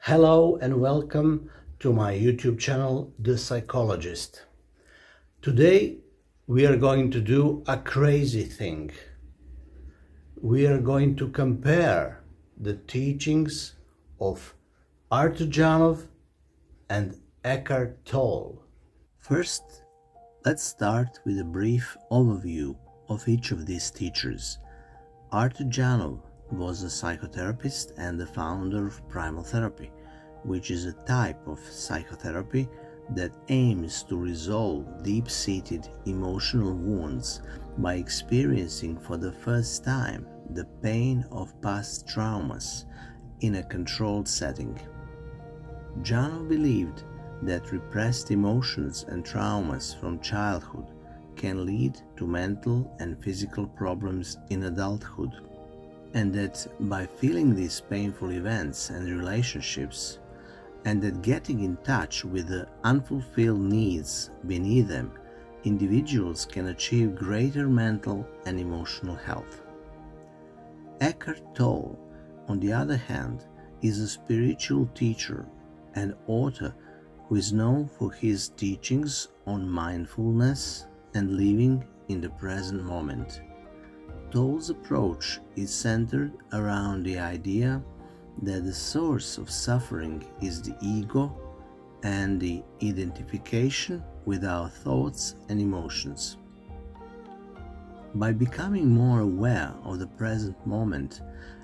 Hello and welcome to my YouTube channel, The Psychologist. Today we are going to do a crazy thing. We are going to compare the teachings of Artur Janov and Eckhart Tolle. First, let's start with a brief overview of each of these teachers. Artur Janov was a psychotherapist and the founder of primal therapy, which is a type of psychotherapy that aims to resolve deep-seated emotional wounds by experiencing for the first time the pain of past traumas in a controlled setting. Janov believed that repressed emotions and traumas from childhood can lead to mental and physical problems in adulthood, and that by feeling these painful events and relationships, and that getting in touch with the unfulfilled needs beneath them, individuals can achieve greater mental and emotional health. Eckhart Tolle, on the other hand, is a spiritual teacher and author who is known for his teachings on mindfulness and living in the present moment. Tolle's approach is centered around the idea that the source of suffering is the ego and the identification with our thoughts and emotions. By becoming more aware of the present moment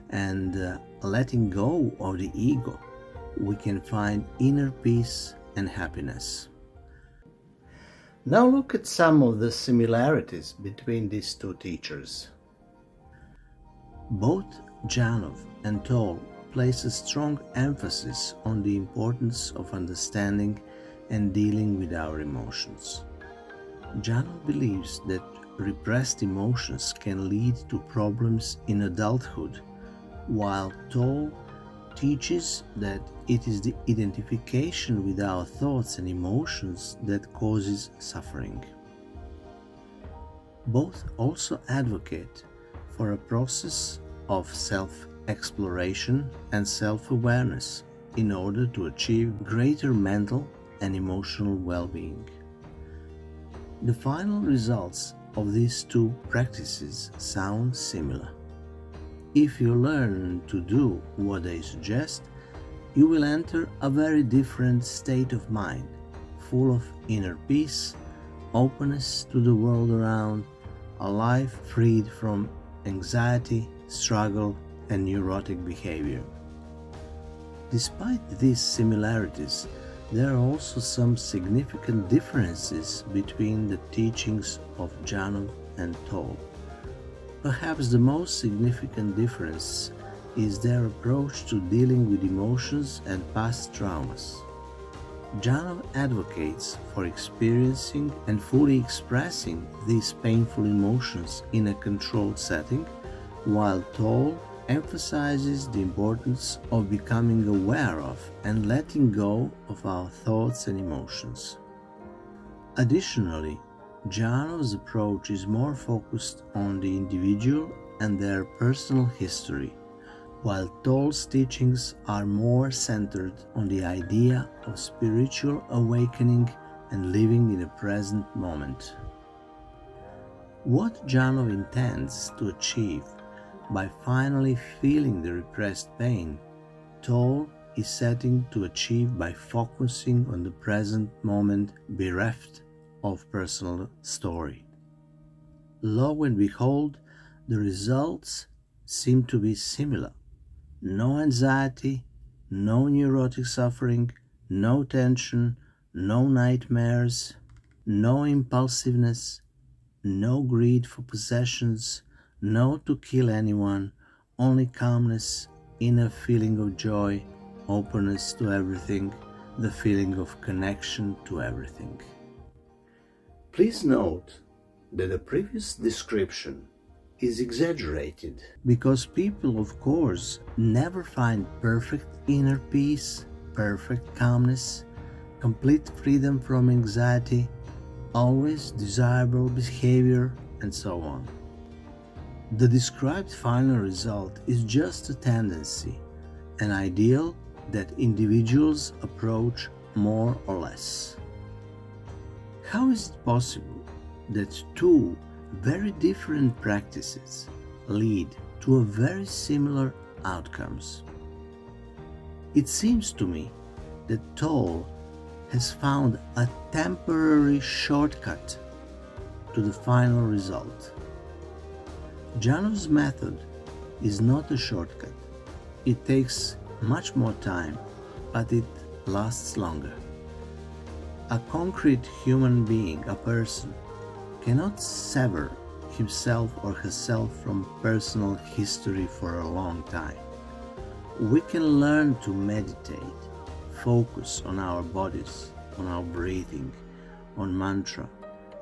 and letting go of the ego, we can find inner peace and happiness. Now look at some of the similarities between these two teachers. Both Janov and Tolle place a strong emphasis on the importance of understanding and dealing with our emotions. Janov believes that repressed emotions can lead to problems in adulthood, while Tolle teaches that it is the identification with our thoughts and emotions that causes suffering. Both also advocate for a process of self-exploration and self-awareness in order to achieve greater mental and emotional well-being. The final results of these two practices sound similar. If you learn to do what they suggest, you will enter a very different state of mind, full of inner peace, openness to the world around, a life freed from anxiety, struggle, and neurotic behavior. Despite these similarities, there are also some significant differences between the teachings of Janov and Tolle. Perhaps the most significant difference is their approach to dealing with emotions and past traumas. Janov advocates for experiencing and fully expressing these painful emotions in a controlled setting, while Tolle emphasizes the importance of becoming aware of and letting go of our thoughts and emotions. Additionally, Janov's approach is more focused on the individual and their personal history, while Tolle's teachings are more centered on the idea of spiritual awakening and living in the present moment. What Janov intends to achieve by finally feeling the repressed pain, Tolle is setting to achieve by focusing on the present moment bereft of personal story. Lo and behold, the results seem to be similar. No anxiety, no neurotic suffering, no tension, no nightmares, no impulsiveness, no greed for possessions, no to kill anyone, only calmness, inner feeling of joy, openness to everything, the feeling of connection to everything. Please note that the previous description is exaggerated, because people, of course, never find perfect inner peace, perfect calmness, complete freedom from anxiety, always desirable behavior, and so on. The described final result is just a tendency, an ideal that individuals approach more or less. How is it possible that two very different practices lead to a very similar outcomes? It seems to me that Toll has found a temporary shortcut to the final result. Janov's method is not a shortcut. It takes much more time, but it lasts longer. A concrete human being, a person, cannot sever himself or herself from personal history for a long time. We can learn to meditate, focus on our bodies, on our breathing, on mantra,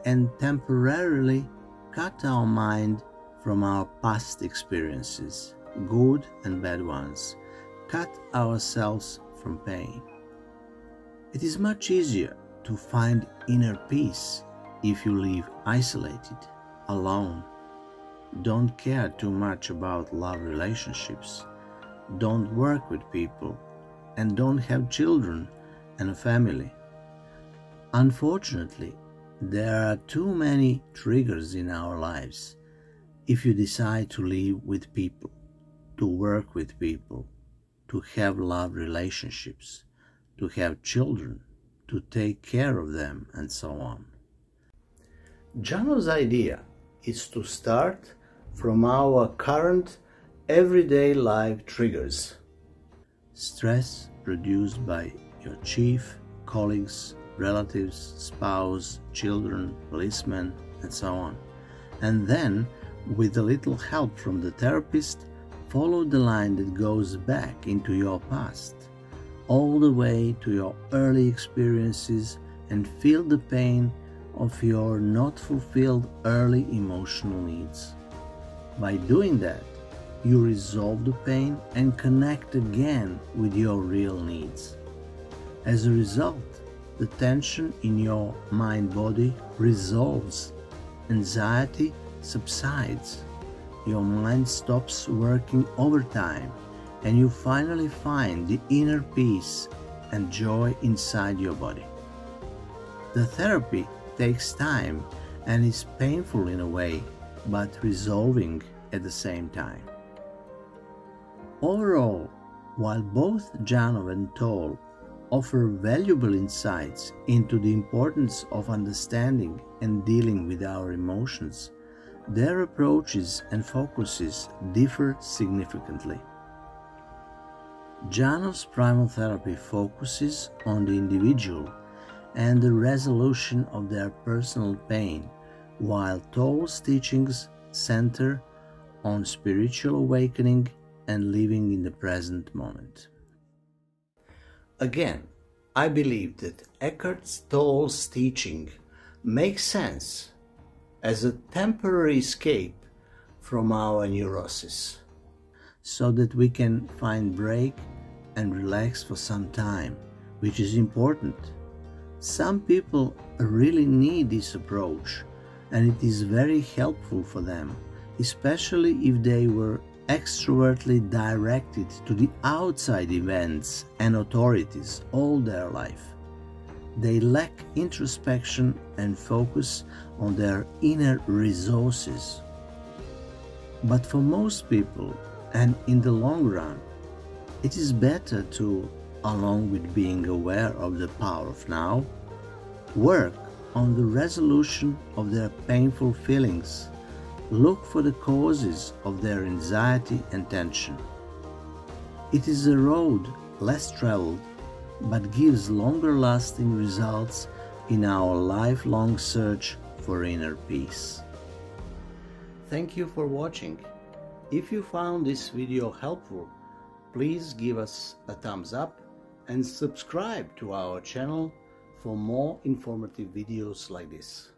and temporarily cut our mind from our past experiences, good and bad ones, cut ourselves from pain. It is much easier to find inner peace if you live isolated, alone, don't care too much about love relationships, don't work with people, and don't have children and a family. Unfortunately, there are too many triggers in our lives if you decide to live with people, to work with people, to have love relationships, to have children, to take care of them, and so on. Janov's idea is to start from our current everyday life triggers. Stress produced by your chief, colleagues, relatives, spouse, children, policemen, and so on. And then, with a little help from the therapist, follow the line that goes back into your past, all the way to your early experiences, and feel the pain of your not fulfilled early emotional needs. By doing that, you resolve the pain and connect again with your real needs. As a result, the tension in your mind-body resolves, anxiety subsides, your mind stops working overtime, and you finally find the inner peace and joy inside your body. The therapy takes time and is painful in a way, but resolving at the same time. Overall, while both Janov and Toll offer valuable insights into the importance of understanding and dealing with our emotions, their approaches and focuses differ significantly. Janov's primal therapy focuses on the individual and the resolution of their personal pain, while Toll's teachings center on spiritual awakening and living in the present moment. Again, I believe that Eckhart Tolle's teaching makes sense as a temporary escape from our neurosis, so that we can find break and relax for some time, which is important. Some people really need this approach, and it is very helpful for them, especially if they were extrovertly directed to the outside events and authorities all their life. They lack introspection and focus on their inner resources. But for most people, and in the long run, it is better to, along with being aware of the power of now, work on the resolution of their painful feelings, look for the causes of their anxiety and tension. It is a road less traveled, but gives longer-lasting results in our lifelong search for inner peace. Thank you for watching. If you found this video helpful, please give us a thumbs up and subscribe to our channel for more informative videos like this.